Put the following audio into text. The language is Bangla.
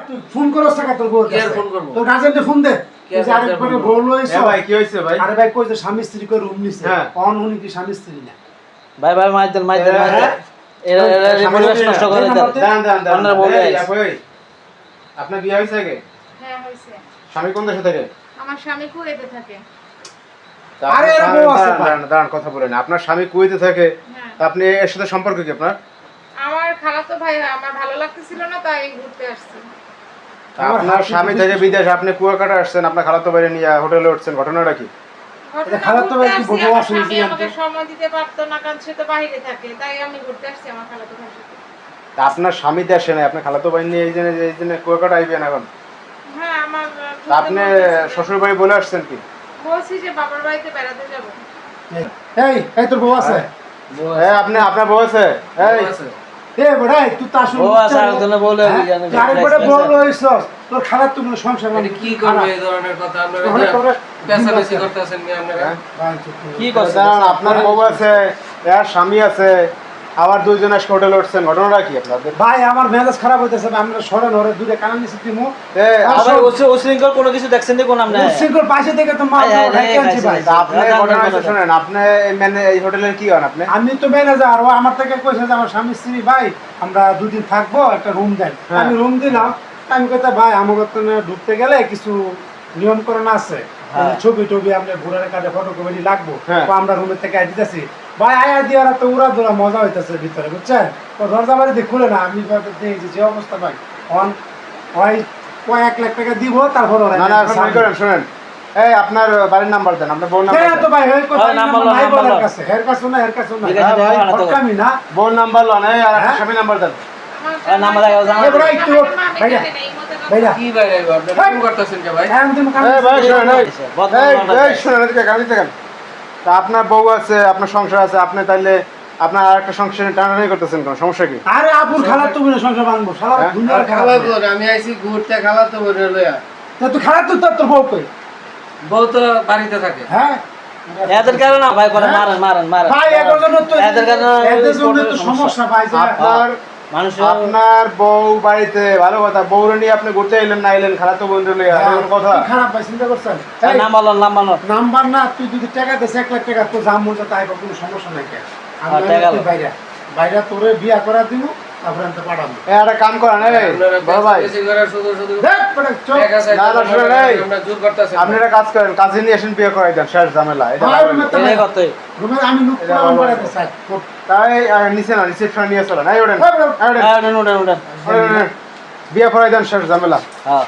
তুই ফোন করছ টাকা তোর বউর কাছে ফোন করব তোর গার্জেনকে ফোন দে তুই যে আরেকবারে বউ লইছ ভাই কি হইছে ভাই? আরে ভাই কই যে স্বামী স্ত্রী করে রুম নিছে হ্যাঁ। কোন উনি কি স্বামী স্ত্রী না ভাই ভাই মাইদেন এরা পরিবেশ নষ্ট করে দেয় দাঁড়ান আপনারা বলে এই, আপনি আপনার বিয়ে হইছে আগে? হ্যাঁ হইছে। স্বামী কোন দেশে থাকে? আমার স্বামী কুয়েতে থাকে। তা আরে আপনার এরা বউ আছে দাঁড়ান, দাঁড়ান, দাঁড়ান, কথা বলেন। আপনার স্বামী কুয়েতে থাকে, হ্যাঁ। তা আপনি এর সাথে সম্পর্ক কি আপনার? আমার খালাতো ভাই আমার ভালো লাগতেছিল না তাই ঘুরতে আসছি। তা আপনার স্বামী থেকে বিদেশ, আপনি কুয়াকাটা আসছেন, আপনার খালাতো ভাইরে নিয়ে হোটেলে উঠছেন, ঘটনাটা কি? ঘটনা খালাতো ঘুরতে ভাই কি আসছি, বউ আমার আসলে স্বামী কি আমাকে জানতো? সময় দিতে পারতো না কারণ সে তো বাইরে থাকে তাই আমি ঘুরতে আসছি আমার খালাতো ভাইয়ের সাথে। তা আপনার স্বামী দেশে নাই, আপনার খালাতো ভাই নিয়ে এই জন্য কুয়াকাটা আইবেন এখন? হ্যাঁ আমার তা আপনি শ্বশুর বাড়ি বলে আসছেন কি? বলছি যে বাবার বাড়িতে বেড়াতে যাব। এই এই তোর বউ আছে আপনি আপনার বউ আছে? এই এ বড় তুই তো আসলে ও আছে আরেকজনে বলে জানেন আরেকবারে বউ লইছ তোর খারাপ তো কোনো সংসার এটা কি করবে এই ধরনের কথা আপনারা পেছামেছি করতেছেন নি আপনারা? কি করছে দাঁড়ান, আপনার বউ আছে, এর স্বামী আছে, আবার দুইজন আজকে হোটেলে উঠছেন, ঘটনাটা কি আপনাদের? ভাই আমার মেজাজ খারাপ হইতেছে আমরা সরে নরে দূরে কানা নিছি দিমু আবার উশৃঙ্খল কোনো কিছু দেখছেন নি কোন আপনি সিঙ্গল পাশে থেকে তো মাল খাইছি ভাই তা আপনি ঘটনাটা শুনেন, আপনি এই হোটেলের কি হন আপনি? আমি তো ম্যানেজার ও আমার থেকে কইছে যে আমার স্বামী স্ত্রী ভাই আমরা দুদিন থাকবো একটা রুম দেন আমি রুম দিলাম আমি কইতে ভাই আমার তো ঢুকতে গেলে কিছু নিয়মকরণ আছে ছবি টবি আমরা ঘুরে কাটে ফটো কপি লাগবো তো আমরা রুমের থেকে দিতেছি ভাই আয়া দিয়ারা তো উড়া ধরা মজা হইতেছে ভিতরে বুঝছেন তো দরজা বাড়িতে খুলে না আমি দেখছি যে অবস্থা ভাই অন ওই কয়েক লাখ টাকা দিব তারপর না না এখন করেন শুনেন, এই আপনার বাড়ির নাম্বার দেন, আপনার বোন নাম্বার হ্যাঁ তো ভাই ওই কথা নাম্বার নাই নাম্বার বলার কাছে এর কাছে না এর কাছে না ঠিক আছে, ভাই দেওয়া না তো। ফটকামি না বোন নাম্বার লন, এই আর আপনার স্বামী নাম্বার দেন। আমার নাম্বার আগে জানা এ ভাই একটু ভাইয়া ভাইয়া কি ভাই আপনারা ফোন করতেছেন কে ভাই? হ্যাঁ তুমি এই ভাই শুনেন, বদনাম এই শুনেন, এদিকে গাড়ি থেকে তা আপনার বউ আছে, আপনার সংসার আছে, আপনি তাইলে আপনার আরেকটা সংসারে টানাটানি করতেছেন, কোন সমস্যা কি? আরে আপুর খালা তুমি না সংসার বানবো শালা দুনিয়ার খালা খালা তো আমি আইছি ঘুরতে, খালা তো বলে লইয়া তো তুই খালা তো তোর বউ কই বউ তো বাড়িতে থাকে। হ্যাঁ এদের কারণে না ভাই করে মারেন মারেন মারেন ভাই এর জন্য তো এদের কারণে এদের জন্য তো সমস্যা ভাই যে আপনার মানুষ আপনার বউ বাড়িতে, ভালো কথা, বউরে নিয়ে আপনি ঘুরতে এলেন না এলেন, খালা তো বন্ধু লইয়া, এমন কথা? কি খারাপ ভাই চিন্তা করছেন নাম্বার নাম্বার না তুই যদি টাকা দিস 1 লাখ টাকা তো জাম মজা তাই কোনো সমস্যা নাই কেন টাকা আমি বাইরে বাইরে তোরে বিয়া করা দিব তারপরে আমি পাঠাবো এই একটা কাম করেন, এই বড় ভাই, বেশি করে শুধু শুধু দেখ পড়ে চল টাকা চাই, না, না, শুনেন, এই। আমরা জোর করতেছেন। আপনি একটা কাজ করেন, কাজে নিয়ে আসেন, বিয়ে করাই দেন, শেষ ঝামেলা এটা। ভাই মত এই কত রুমে আমি লুক করে বাড়াতে চাই তাই নিচে না, রিসেপশনে নিয়ে চলেন, এই ওঠেন, উঠেন বিয়ে করাই দেন, শেষ ঝামেলা। হ্যাঁ